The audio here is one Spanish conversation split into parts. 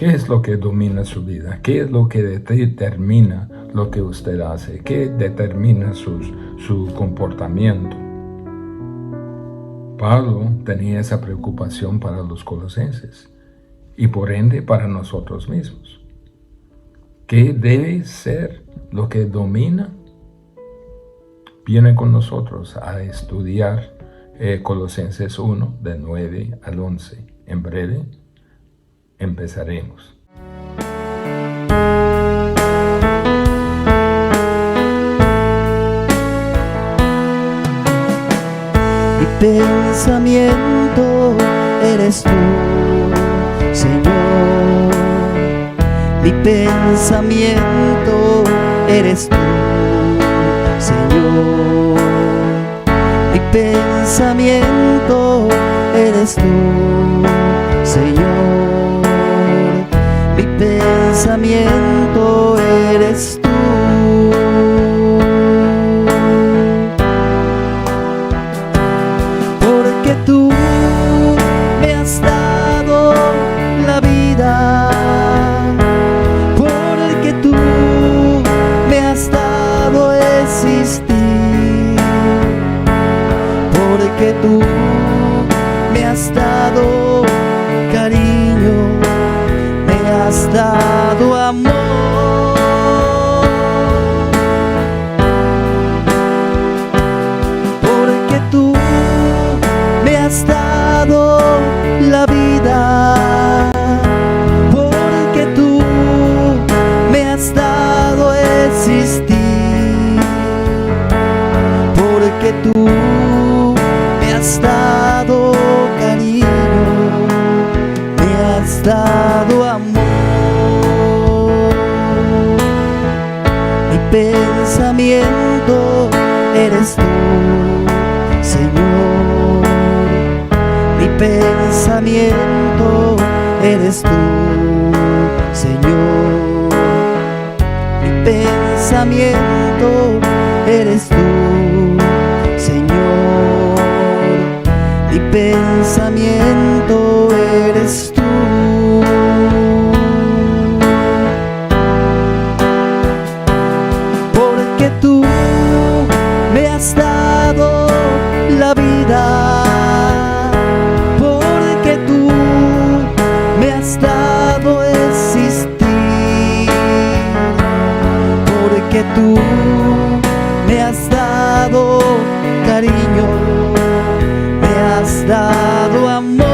¿Qué es lo que domina su vida? ¿Qué es lo que determina lo que usted hace? ¿Qué determina su comportamiento? Pablo tenía esa preocupación para los colosenses y por ende para nosotros mismos. ¿Qué debe ser lo que domina? Viene con nosotros a estudiar Colosenses 1, de 9 al 11. En breve empezaremos. Mi pensamiento eres tú, Señor. Mi pensamiento eres tú, Señor. Mi pensamiento eres tú, Señor. Mi pensamiento eres tú. Porque tú me has dado la vida. Porque tú me has dado existir. Porque tú me has dado cariño, me has dado amor. Porque tú me has dado la vida. Porque tú me has dado existir. Porque tú me has dado cariño, me has dado amor. Mi pensamiento eres tú, Señor. Mi pensamiento eres tú, Señor. Mi pensamiento eres tú, Señor. Mi pensamiento eres tú. Porque tú me has dado la vida. Porque tú me has dado existir. Porque tú me has dado cariño, me has dado amor.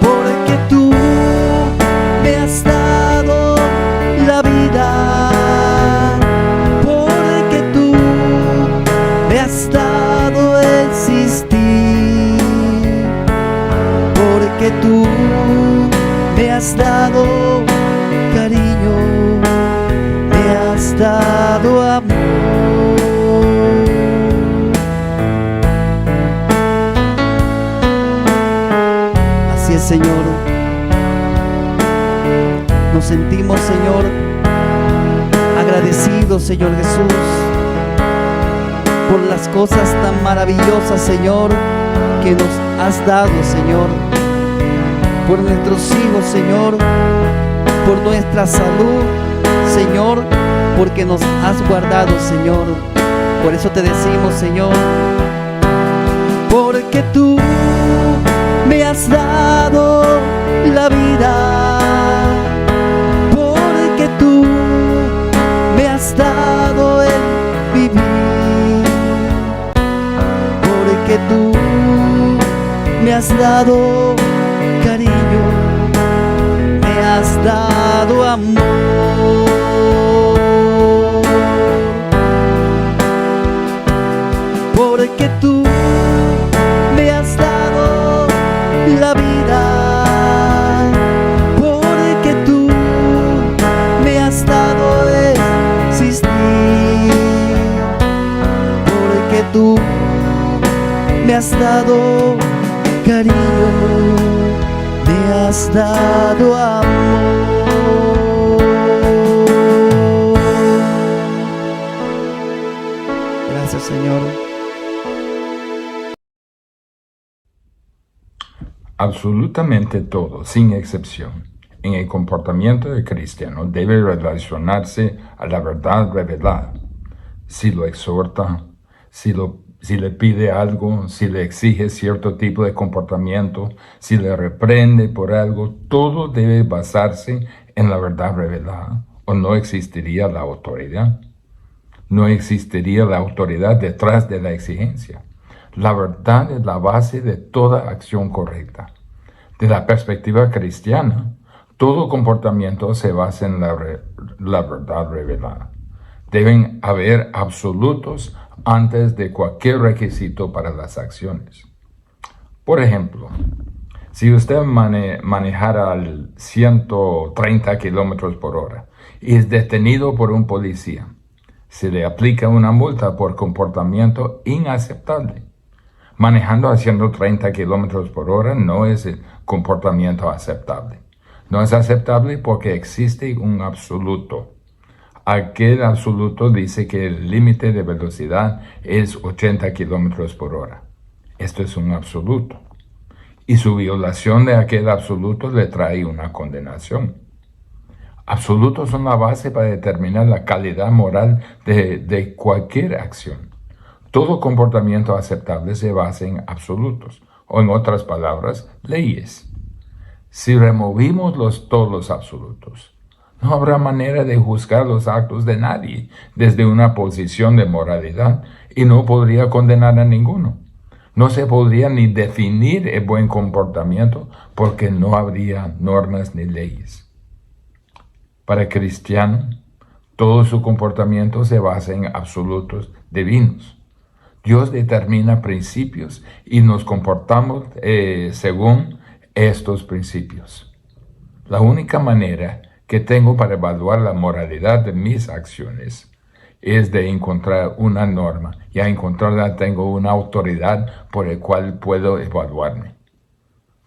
Porque tú me has dado la vida. Porque tú me has dado existir. Porque tú me has dado cariño, me has dado amor. Así es, Señor. Nos sentimos, Señor, agradecidos, Señor Jesús, por las cosas tan maravillosas, Señor, que nos has dado, Señor. Por nuestros hijos, Señor, por nuestra salud, Señor, porque nos has guardado, Señor. Por eso te decimos, Señor, porque tú me has dado la vida. Porque tú me has dado el vivir. Porque tú me has dado cariño, me has dado amor. Porque tú me has dado la vida. Porque tú me has dado existir. Porque tú me has dado cariño, me has dado amor. Gracias, Señor. Absolutamente todo, sin excepción, en el comportamiento del cristiano debe relacionarse a la verdad revelada. Si lo exhorta, si le pide algo, si le exige cierto tipo de comportamiento, si le reprende por algo, todo debe basarse en la verdad revelada, o no existiría la autoridad. No existiría la autoridad detrás de la exigencia. La verdad es la base de toda acción correcta. De la perspectiva cristiana, todo comportamiento se basa en la verdad revelada. Deben haber absolutos antes de cualquier requisito para las acciones. Por ejemplo, si usted manejara a 130 kilómetros por hora y es detenido por un policía, se le aplica una multa por comportamiento inaceptable. Manejando a 130 kilómetros por hora no es el comportamiento aceptable. No es aceptable porque existe un absoluto. Aquel absoluto dice que el límite de velocidad es 80 kilómetros por hora. Esto es un absoluto. Y su violación de aquel absoluto le trae una condenación. Absolutos son la base para determinar la calidad moral de cualquier acción. Todo comportamiento aceptable se basa en absolutos, o en otras palabras, leyes. Si removimos todos los absolutos, no habrá manera de juzgar los actos de nadie desde una posición de moralidad y no podría condenar a ninguno. No se podría ni definir el buen comportamiento porque no habría normas ni leyes. Para el cristiano, todo su comportamiento se basa en absolutos divinos. Dios determina principios y nos comportamos según estos principios. La única manera que tengo para evaluar la moralidad de mis acciones es de encontrar una norma, y a encontrarla tengo una autoridad por la cual puedo evaluarme.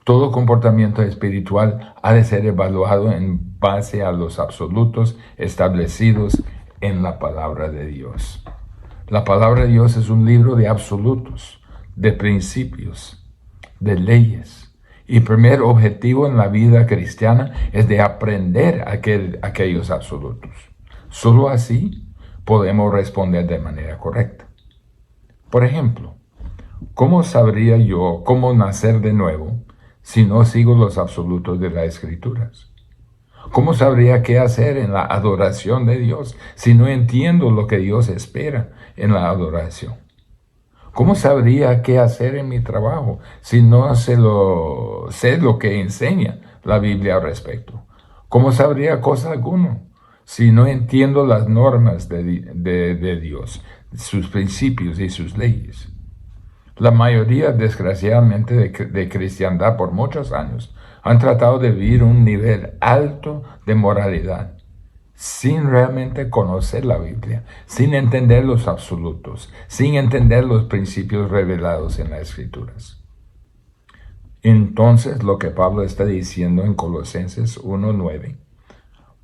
Todo comportamiento espiritual ha de ser evaluado en base a los absolutos establecidos en la palabra de Dios. La palabra de Dios es un libro de absolutos, de principios, de leyes. Y el primer objetivo en la vida cristiana es de aprender aquellos absolutos. Solo así podemos responder de manera correcta. Por ejemplo, ¿cómo sabría yo cómo nacer de nuevo si no sigo los absolutos de las Escrituras? ¿Cómo sabría qué hacer en la adoración de Dios si no entiendo lo que Dios espera en la adoración? ¿Cómo sabría qué hacer en mi trabajo si no sé lo que enseña la Biblia al respecto? ¿Cómo sabría cosa alguna si no entiendo las normas de Dios, sus principios y sus leyes? La mayoría, desgraciadamente, de cristiandad por muchos años han tratado de vivir un nivel alto de moralidad, sin realmente conocer la Biblia, sin entender los absolutos, sin entender los principios revelados en las Escrituras. Entonces, lo que Pablo está diciendo en Colosenses 1:9,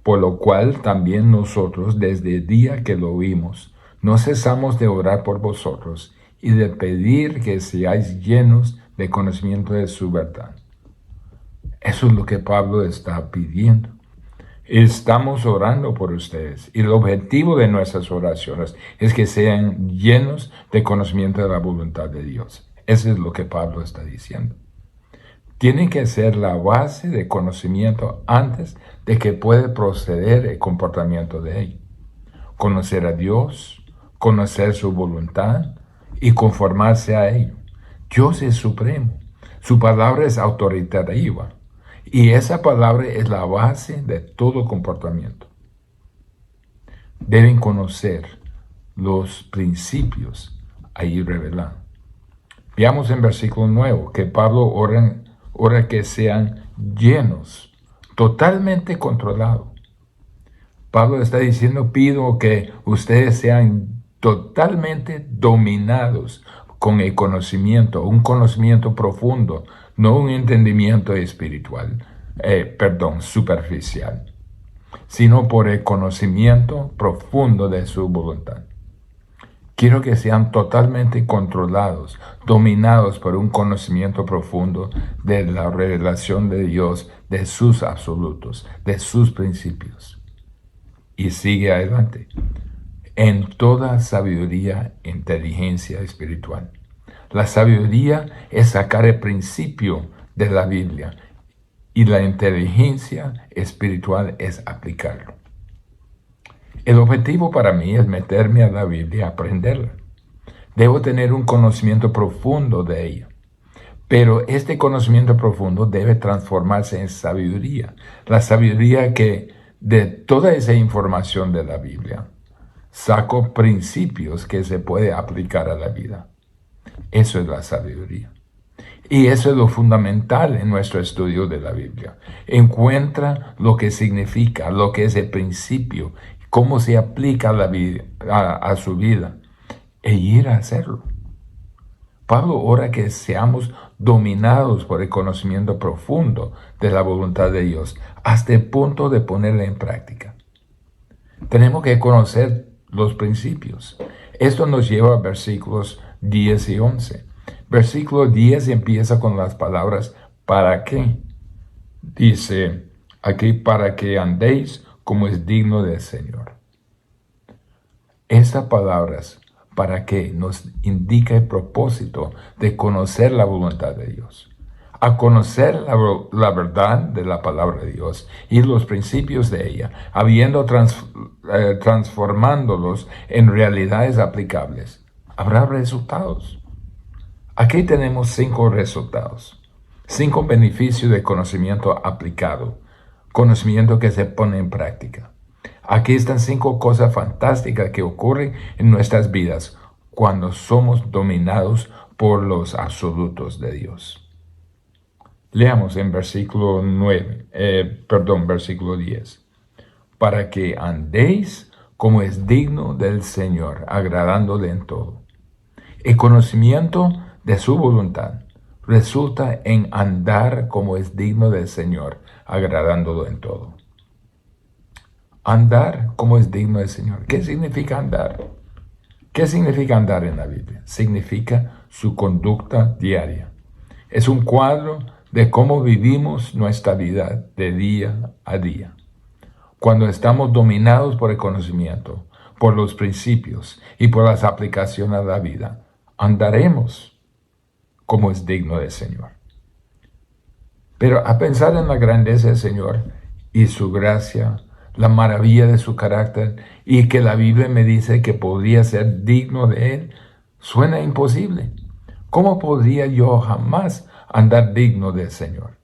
por lo cual también nosotros, desde el día que lo oímos, no cesamos de orar por vosotros y de pedir que seáis llenos de conocimiento de su verdad. Eso es lo que Pablo está pidiendo. Estamos orando por ustedes y el objetivo de nuestras oraciones es que sean llenos de conocimiento de la voluntad de Dios. Eso es lo que Pablo está diciendo. Tiene que ser la base de conocimiento antes de que pueda proceder el comportamiento de él. Conocer a Dios, conocer su voluntad y conformarse a ello. Dios es supremo. Su palabra es autoritativa. Y esa palabra es la base de todo comportamiento. Deben conocer los principios ahí revelados. Veamos en versículo 9 que Pablo ora que sean llenos, totalmente controlados. Pablo está diciendo, pido que ustedes sean totalmente dominados con el conocimiento, un conocimiento profundo, no un entendimiento espiritual, superficial, sino por el conocimiento profundo de su voluntad. Quiero que sean totalmente controlados, dominados por un conocimiento profundo de la revelación de Dios, de sus absolutos, de sus principios. Y sigue adelante. En toda sabiduría, inteligencia espiritual. La sabiduría es sacar el principio de la Biblia y la inteligencia espiritual es aplicarlo. El objetivo para mí es meterme a la Biblia y aprenderla. Debo tener un conocimiento profundo de ella. Pero este conocimiento profundo debe transformarse en sabiduría. La sabiduría que de toda esa información de la Biblia saco principios que se puede aplicar a la vida. Eso es la sabiduría. Y eso es lo fundamental en nuestro estudio de la Biblia. Encuentra lo que significa, lo que es el principio, cómo se aplica a su vida e ir a hacerlo. Pablo ora que seamos dominados por el conocimiento profundo de la voluntad de Dios hasta el punto de ponerla en práctica. Tenemos que conocer los principios. Esto nos lleva a versículos 10 y 11. Versículo 10 empieza con las palabras ¿para qué? Dice aquí, para que andéis como es digno del Señor. Estas palabras, para qué, nos indica el propósito de conocer la voluntad de Dios. A conocer la verdad de la palabra de Dios y los principios de ella, habiendo transformándolos en realidades aplicables, habrá resultados. Aquí tenemos 5 resultados, 5 beneficios de conocimiento aplicado, conocimiento que se pone en práctica. Aquí están 5 cosas fantásticas que ocurren en nuestras vidas cuando somos dominados por los absolutos de Dios. Leamos en versículo 10. Para que andéis como es digno del Señor, agradándole en todo. El conocimiento de su voluntad resulta en andar como es digno del Señor, agradándolo en todo. Andar como es digno del Señor. ¿Qué significa andar? ¿Qué significa andar en la Biblia? Significa su conducta diaria. Es un cuadro de cómo vivimos nuestra vida de día a día. Cuando estamos dominados por el conocimiento, por los principios y por las aplicaciones a la vida, andaremos como es digno del Señor. Pero a pensar en la grandeza del Señor y su gracia, la maravilla de su carácter y que la Biblia me dice que podría ser digno de Él, suena imposible. ¿Cómo podría yo jamás andar digno del Señor?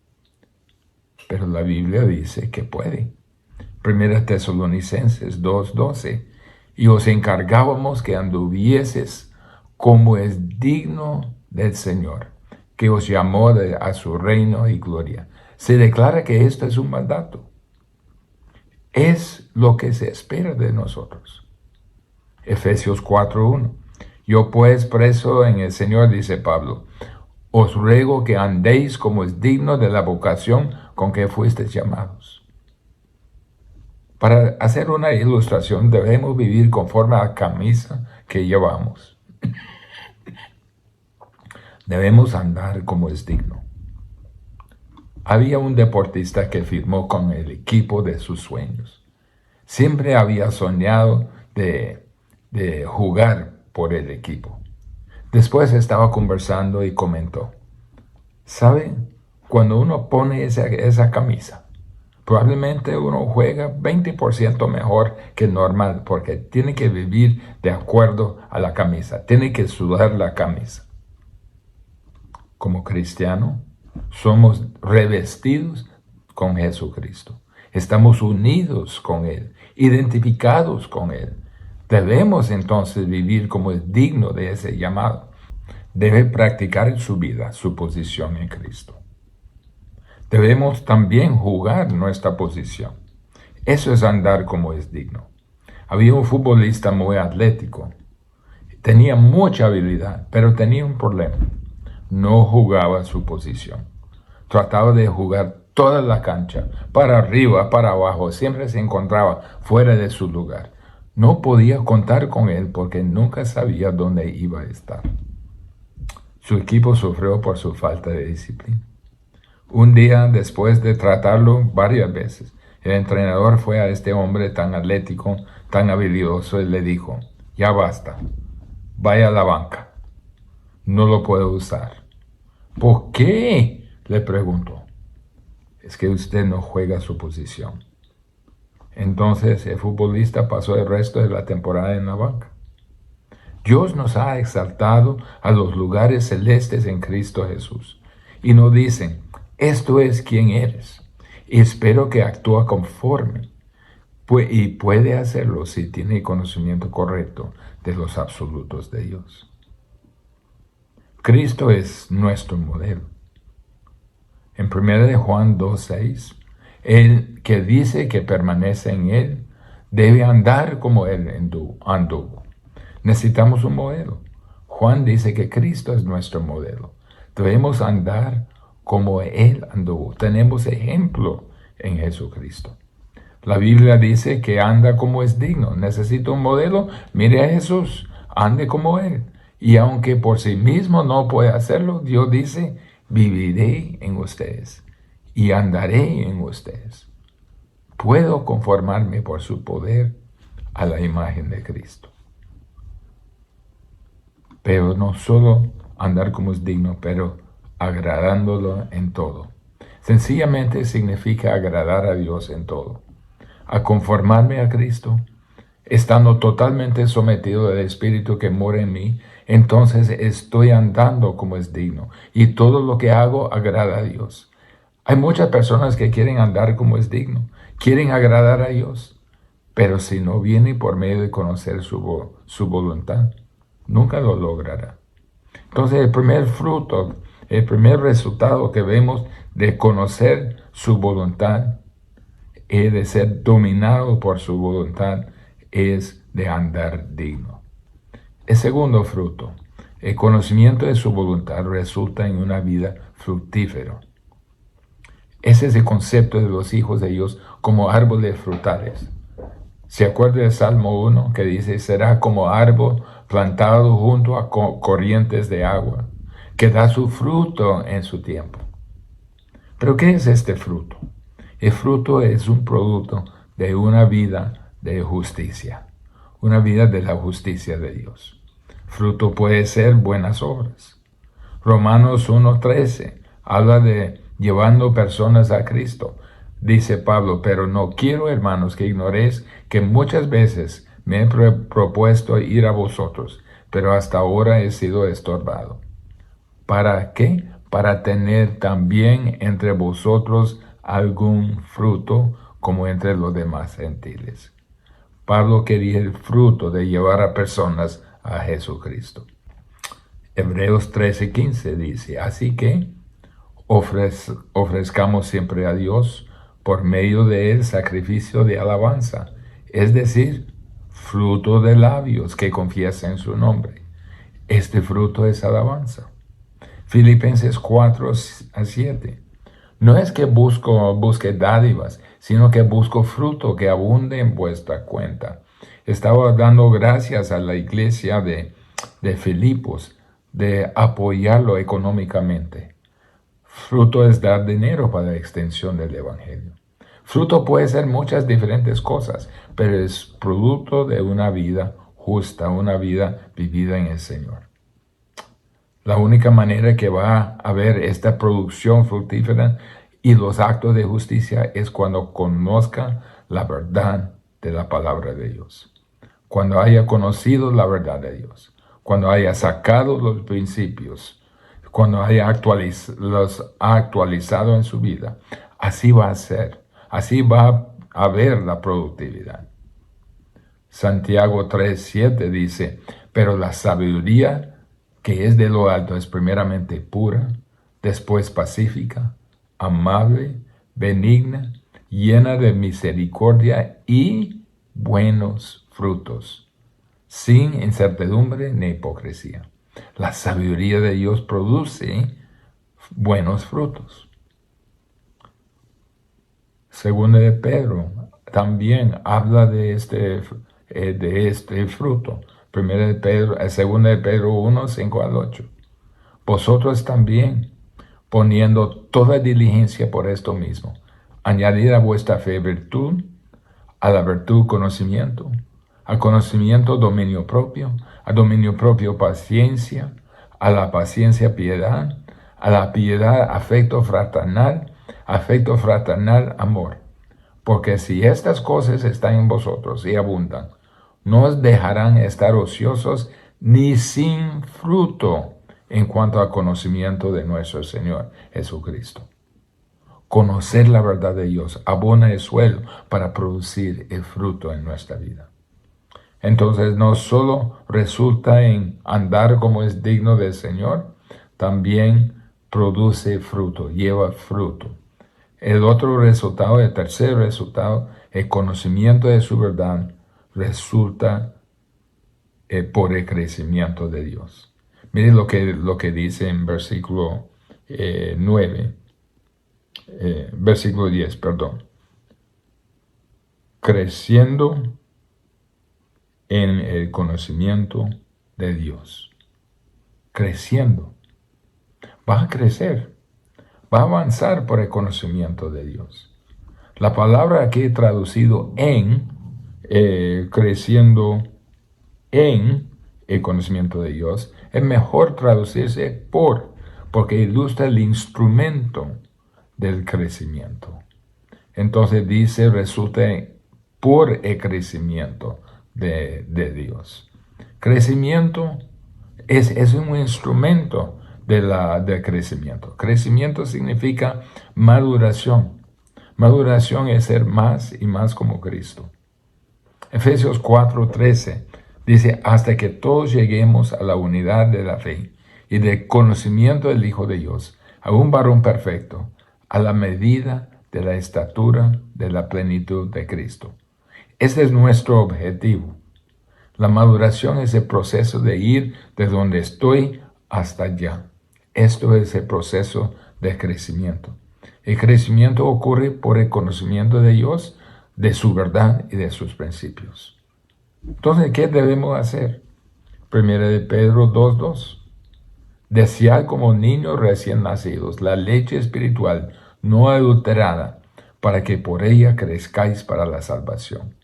Pero la Biblia dice que puede. 1 Tesalonicenses 2:12. Y os encargábamos que anduvieses como es digno del Señor, que os llamó a su reino y gloria. Se declara que esto es un mandato. Es lo que se espera de nosotros. Efesios 4:1. Yo pues preso en el Señor, dice Pablo, os ruego que andéis como es digno de la vocación con que fuisteis llamados. Para hacer una ilustración debemos vivir conforme a la camisa que llevamos. Debemos andar como es digno. Había un deportista que firmó con el equipo de sus sueños. Siempre había soñado de jugar por el equipo. Después estaba conversando y comentó, ¿sabe? Cuando uno pone esa camisa, probablemente uno juega 20% mejor que normal porque tiene que vivir de acuerdo a la camisa, tiene que sudar la camisa. Como cristiano, somos revestidos con Jesucristo. Estamos unidos con Él, identificados con Él. Debemos entonces vivir como es digno de ese llamado. Debe practicar en su vida su posición en Cristo. Debemos también jugar nuestra posición. Eso es andar como es digno. Había un futbolista muy atlético. Tenía mucha habilidad, pero tenía un problema. No jugaba su posición. Trataba de jugar toda la cancha, para arriba, para abajo. Siempre se encontraba fuera de su lugar. No podía contar con él porque nunca sabía dónde iba a estar. Su equipo sufrió por su falta de disciplina. Un día, después de tratarlo varias veces, el entrenador fue a este hombre tan atlético, tan habilidoso y le dijo: ya basta, vaya a la banca, no lo puedo usar. ¿Por qué?, le preguntó. Es que usted no juega su posición. Entonces el futbolista pasó el resto de la temporada en la banca. Dios nos ha exaltado a los lugares celestes en Cristo Jesús y nos dicen: esto es quien eres y espero que actúe conforme. Y puede hacerlo si tiene conocimiento correcto de los absolutos de Dios. Cristo es nuestro modelo. En 1 Juan 2:6, el que dice que permanece en Él debe andar como Él anduvo. Necesitamos un modelo. Juan dice que Cristo es nuestro modelo. Debemos andar como Él anduvo. Tenemos ejemplo en Jesucristo. La Biblia dice que anda como es digno. Necesito un modelo. Mire a Jesús, ande como Él. Y aunque por sí mismo no puede hacerlo, Dios dice: viviré en ustedes y andaré en ustedes. Puedo conformarme por su poder a la imagen de Cristo. Pero no solo andar como es digno, pero agradándolo en todo. Sencillamente significa agradar a Dios en todo. A conformarme a Cristo, estando totalmente sometido al Espíritu que mora en mí, entonces estoy andando como es digno y todo lo que hago agrada a Dios. Hay muchas personas que quieren andar como es digno, quieren agradar a Dios, pero si no viene por medio de conocer su voluntad, nunca lo logrará. Entonces el primer fruto, el primer resultado que vemos de conocer su voluntad y de ser dominado por su voluntad es de andar digno. El segundo fruto, el conocimiento de su voluntad resulta en una vida fructífera. Ese es el concepto de los hijos de Dios como árboles frutales. ¿Se acuerda del Salmo 1 que dice: será como árbol plantado junto a corrientes de agua, que da su fruto en su tiempo? ¿Pero qué es este fruto? El fruto es un producto de una vida de justicia, una vida de la justicia de Dios. Fruto puede ser buenas obras. Romanos 1:13 habla de llevando personas a Cristo. Dice Pablo: pero no quiero, hermanos, que ignoréis que muchas veces me he propuesto ir a vosotros, pero hasta ahora he sido estorbado. ¿Para qué? Para tener también entre vosotros algún fruto como entre los demás gentiles. Pablo quería el fruto de llevar a personas a Jesucristo. Hebreos 13:15 dice: así que ofrezcamos siempre a Dios por medio de él sacrificio de alabanza, es decir, fruto de labios que confiesen su nombre. Este fruto es alabanza. Filipenses 4:7. No es que busque dádivas, sino que busco fruto que abunde en vuestra cuenta. Estaba dando gracias a la iglesia de Filipos de apoyarlo económicamente. Fruto es dar dinero para la extensión del evangelio. Fruto puede ser muchas diferentes cosas, pero es producto de una vida justa, una vida vivida en el Señor. La única manera que va a haber esta producción fructífera y los actos de justicia es cuando conozca la verdad de la palabra de Dios. Cuando haya conocido la verdad de Dios. Cuando haya sacado los principios. Cuando haya los actualizado en su vida. Así va a ser. Así va a haber la productividad. Santiago 3:7 dice: pero la sabiduría que es de lo alto es primeramente pura, después pacífica, amable, benigna, llena de misericordia y buenos frutos, sin incertidumbre ni hipocresía. La sabiduría de Dios produce buenos frutos. Segunda de Pedro también habla de de este fruto. 2 de Pedro 1, 5 al 8. Vosotros también, poniendo toda diligencia por esto mismo, añadid a vuestra fe virtud, a la virtud conocimiento, al conocimiento dominio propio, al dominio propio paciencia, a la paciencia piedad, a la piedad afecto fraternal amor. Porque si estas cosas están en vosotros y abundan, no os dejarán estar ociosos ni sin fruto en cuanto al conocimiento de nuestro Señor Jesucristo. Conocer la verdad de Dios abona el suelo para producir el fruto en nuestra vida. Entonces no solo resulta en andar como es digno del Señor, también produce fruto, lleva fruto. El tercer resultado, el conocimiento de su verdad, resulta por el crecimiento de Dios. Miren lo que dice en versículo 10, perdón. Creciendo en el conocimiento de Dios. Creciendo. Va a crecer. Va a avanzar por el conocimiento de Dios. La palabra aquí traducido en, creciendo en el conocimiento de Dios, es mejor traducirse porque ilustra el instrumento del crecimiento. Entonces dice, resulta por el crecimiento de Dios. Crecimiento es un instrumento del crecimiento. Crecimiento significa maduración. Maduración es ser más y más como Cristo. Efesios 4:13 dice, hasta que todos lleguemos a la unidad de la fe y del conocimiento del Hijo de Dios, a un varón perfecto, a la medida de la estatura de la plenitud de Cristo. Ese es nuestro objetivo. La maduración es el proceso de ir de donde estoy hasta allá. Esto es el proceso de crecimiento. El crecimiento ocurre por el conocimiento de Dios, de su verdad y de sus principios. Entonces, ¿qué debemos hacer? 1 de Pedro 2:2. Desead como niños recién nacidos la leche espiritual no adulterada, para que por ella crezcáis para la salvación.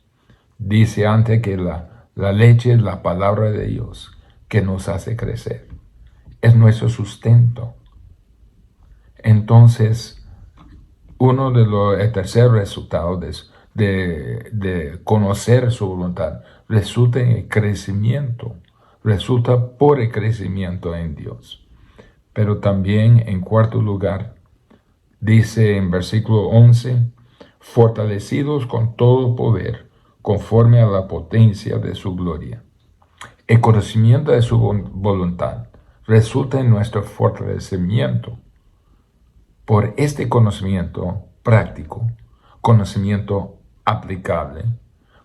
Dice antes que la leche es la palabra de Dios que nos hace crecer. Es nuestro sustento. Entonces, el tercer resultado de conocer su voluntad resulta en el crecimiento, resulta por el crecimiento en Dios. Pero también, en cuarto lugar, dice en versículo 11, fortalecidos con todo poder, conforme a la potencia de su gloria. El conocimiento de su voluntad resulta en nuestro fortalecimiento. Por este conocimiento práctico, conocimiento aplicable,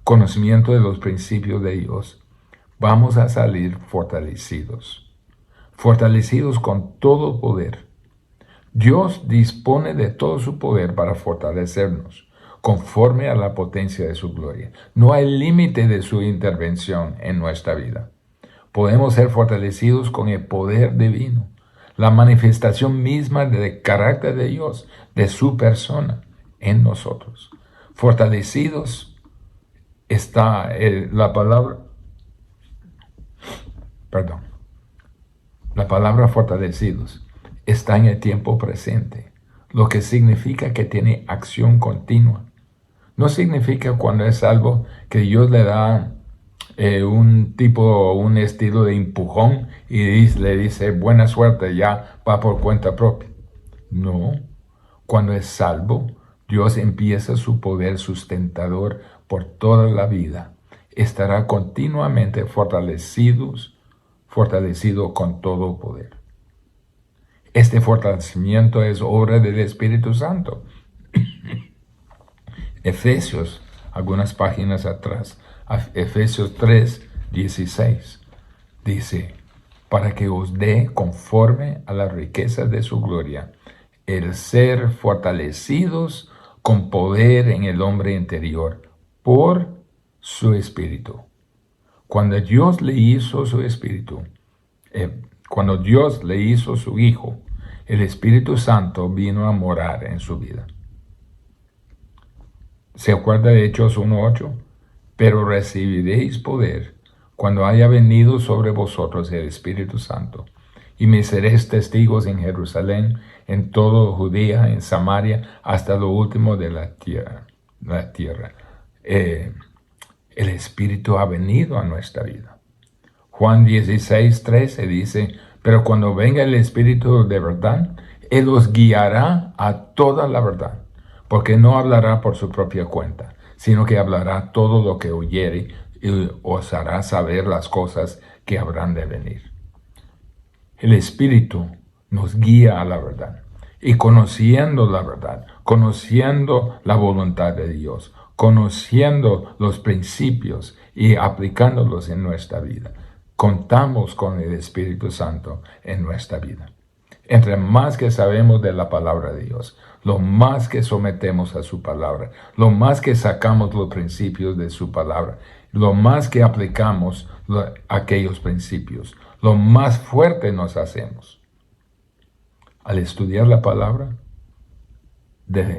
conocimiento de los principios de Dios, vamos a salir fortalecidos. Fortalecidos con todo poder. Dios dispone de todo su poder para fortalecernos, conforme a la potencia de su gloria. No hay límite de su intervención en nuestra vida. Podemos ser fortalecidos con el poder divino, la manifestación misma del carácter de Dios, de su persona en nosotros. Fortalecidos está la palabra fortalecidos está en el tiempo presente, lo que significa que tiene acción continua. No significa cuando es algo que Dios le da un estilo de empujón y le dice, buena suerte, ya va por cuenta propia. No, cuando es salvo, Dios empieza su poder sustentador por toda la vida. Estará continuamente fortalecido con todo poder. Este fortalecimiento es obra del Espíritu Santo. Efesios, algunas páginas atrás, Efesios 3:16, dice, para que os dé conforme a la riqueza de su gloria, el ser fortalecidos con poder en el hombre interior, por su Espíritu. Cuando Dios le hizo su Espíritu, cuando Dios le hizo su Hijo, el Espíritu Santo vino a morar en su vida. ¿Se acuerda de Hechos 1:8? Pero recibiréis poder cuando haya venido sobre vosotros el Espíritu Santo, y me seréis testigos en Jerusalén, en toda Judea, en Samaria, hasta lo último de la tierra. El Espíritu ha venido a nuestra vida. Juan 16:13 dice, pero cuando venga el Espíritu de verdad, Él os guiará a toda la verdad, porque no hablará por su propia cuenta, sino que hablará todo lo que oyere y os hará saber las cosas que habrán de venir. El Espíritu nos guía a la verdad, y conociendo la verdad, conociendo la voluntad de Dios, conociendo los principios y aplicándolos en nuestra vida, contamos con el Espíritu Santo en nuestra vida. Entre más que sabemos de la palabra de Dios, lo más que sometemos a su palabra, lo más que sacamos los principios de su palabra, lo más que aplicamos aquellos principios, lo más fuerte nos hacemos. Al estudiar la palabra,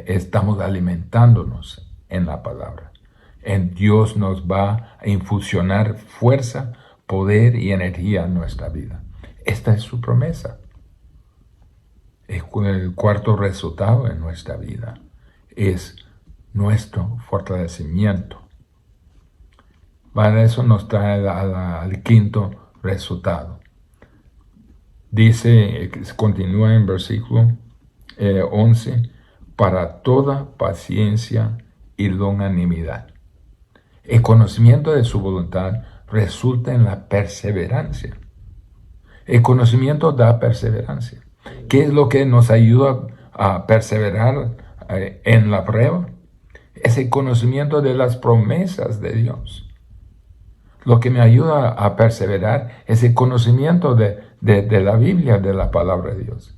estamos alimentándonos en la palabra. En Dios nos va a infusionar fuerza, poder y energía en nuestra vida. Esta es su promesa. El cuarto resultado en nuestra vida es nuestro fortalecimiento. Para eso nos trae al quinto resultado. Dice, continúa en versículo 11, para toda paciencia y longanimidad. El conocimiento de su voluntad resulta en la perseverancia. El conocimiento da perseverancia. ¿Qué es lo que nos ayuda a perseverar en la prueba? Es el conocimiento de las promesas de Dios. Lo que me ayuda a perseverar es el conocimiento de la Biblia, de la palabra de Dios.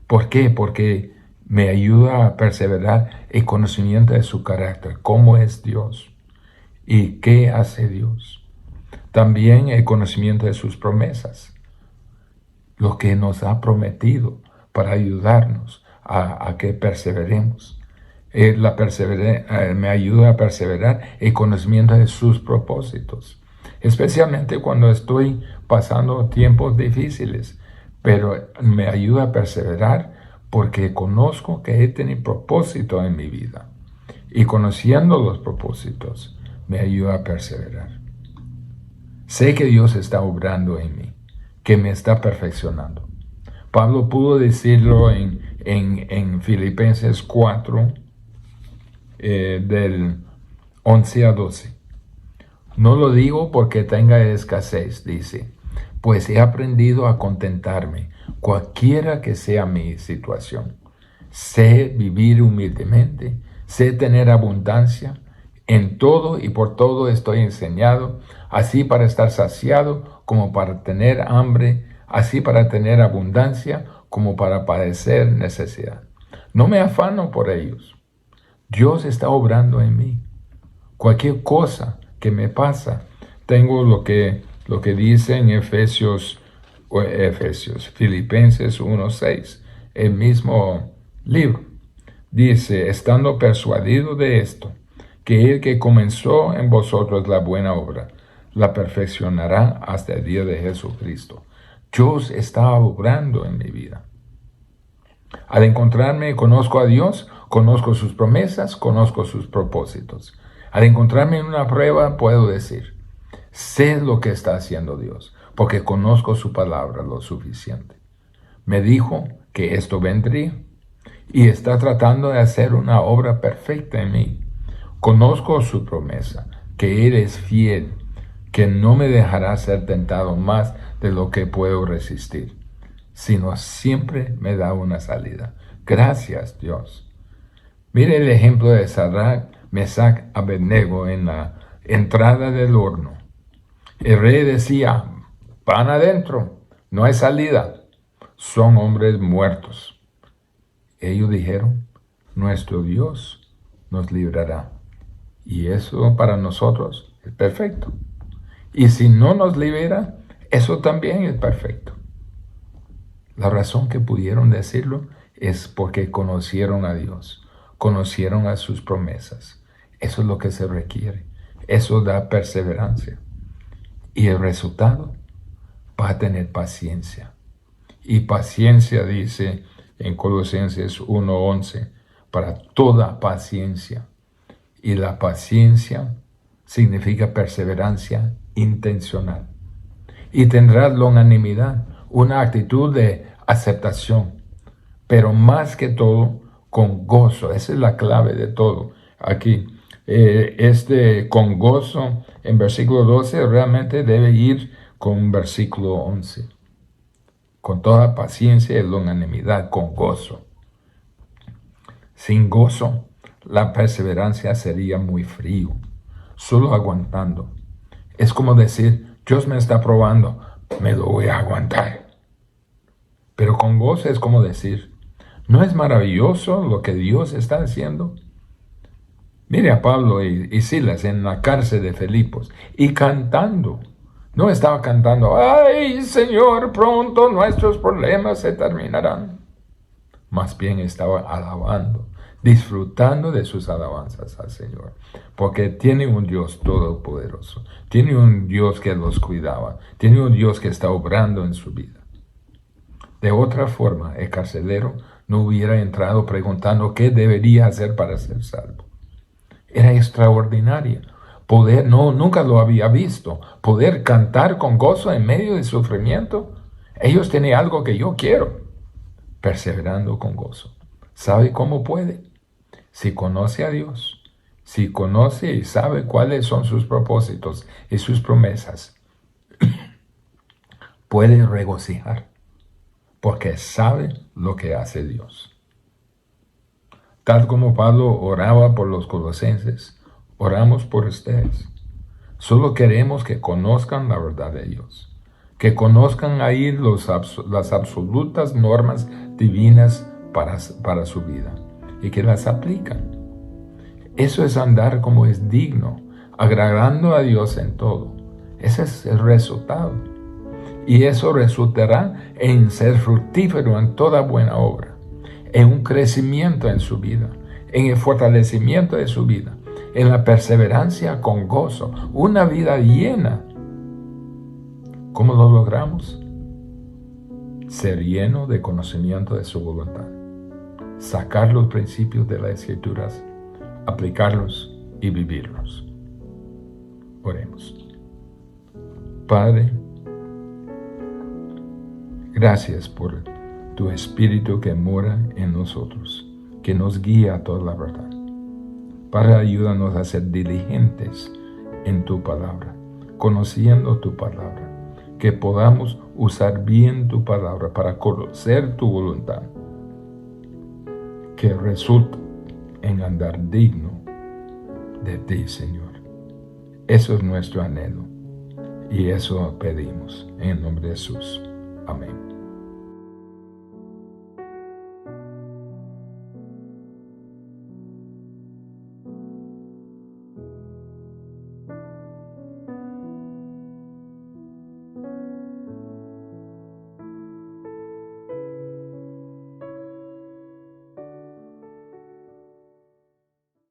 ¿Por qué? Porque me ayuda a perseverar el conocimiento de su carácter, cómo es Dios y qué hace Dios. También el conocimiento de sus promesas, lo que nos ha prometido para ayudarnos a que perseveremos. Me ayuda a perseverar el conocimiento de sus propósitos, especialmente cuando estoy pasando tiempos difíciles, pero me ayuda a perseverar porque conozco que Él tiene propósito en mi vida, y conociendo los propósitos me ayuda a perseverar. Sé que Dios está obrando en mí, que me está perfeccionando. Pablo pudo decirlo en Filipenses 4, del 11 a 12. No lo digo porque tenga escasez, dice, pues he aprendido a contentarme, cualquiera que sea mi situación. Sé vivir humildemente, sé tener abundancia. En todo y por todo estoy enseñado, así para estar saciado como para tener hambre, así para tener abundancia como para padecer necesidad. No me afano por ellos. Dios está obrando en mí. Cualquier cosa que me pasa, tengo lo que dice en Filipenses 1:6, el mismo libro. Dice, estando persuadido de esto, que el que comenzó en vosotros la buena obra, la perfeccionará hasta el día de Jesucristo. Dios está obrando en mi vida. Al encontrarme, conozco a Dios, conozco sus promesas, conozco sus propósitos. Al encontrarme en una prueba, puedo decir, sé lo que está haciendo Dios, porque conozco su palabra lo suficiente. Me dijo que esto vendría y está tratando de hacer una obra perfecta en mí. Conozco su promesa, que Él es fiel, que no me dejará ser tentado más de lo que puedo resistir, sino siempre me da una salida. Gracias, Dios. Mire el ejemplo de Sadrach, Mesach, Abednego en la entrada del horno. El rey decía, van adentro, no hay salida, son hombres muertos. Ellos dijeron, nuestro Dios nos librará. Y eso para nosotros es perfecto. Y si no nos libera, eso también es perfecto. La razón que pudieron decirlo es porque conocieron a Dios, conocieron a sus promesas. Eso es lo que se requiere. Eso da perseverancia. Y el resultado va a tener paciencia. Y paciencia dice en Colosenses 1:11, para toda paciencia. Y la paciencia significa perseverancia intencional. Y tendrás longanimidad, una actitud de aceptación, pero más que todo con gozo. Esa es la clave de todo aquí. Con gozo en versículo 12 realmente debe ir con versículo 11. Con toda paciencia y longanimidad, con gozo. Sin gozo, la perseverancia sería muy frío, solo aguantando. Es como decir, Dios me está probando, me lo voy a aguantar. Pero con gozo es como decir, ¿no es maravilloso lo que Dios está haciendo? Mire a Pablo y Silas en la cárcel de Filipos y cantando. No estaba cantando, ¡ay, Señor, pronto nuestros problemas se terminarán! Más bien estaba alabando, disfrutando de sus alabanzas al Señor. Porque tiene un Dios todopoderoso. Tiene un Dios que los cuidaba. Tiene un Dios que está obrando en su vida. De otra forma, el carcelero no hubiera entrado preguntando qué debería hacer para ser salvo. Era extraordinario. Nunca lo había visto. Poder cantar con gozo en medio del sufrimiento. Ellos tienen algo que yo quiero. Perseverando con gozo. ¿Sabe cómo puede? Si conoce a Dios. Si conoce y sabe cuáles son sus propósitos y sus promesas. Puede regocijar. Porque sabe lo que hace Dios. Tal como Pablo oraba por los colosenses, oramos por ustedes. Solo queremos que conozcan la verdad de Dios, que conozcan ahí las absolutas normas divinas para su vida y que las aplican. Eso es andar como es digno, agradando a Dios en todo. Ese es el resultado. Y eso resultará en ser fructífero en toda buena obra, en un crecimiento en su vida, en el fortalecimiento de su vida, en la perseverancia con gozo, una vida llena. ¿Cómo lo logramos? Ser lleno de conocimiento de su voluntad, sacar los principios de las Escrituras, aplicarlos y vivirlos. Oremos. Padre, gracias por tu Espíritu que mora en nosotros, que nos guía a toda la verdad. Padre, ayúdanos a ser diligentes en tu palabra, conociendo tu palabra, que podamos usar bien tu palabra para conocer tu voluntad, que resulte en andar digno de ti, Señor. Eso es nuestro anhelo y eso pedimos en el nombre de Jesús. Amén.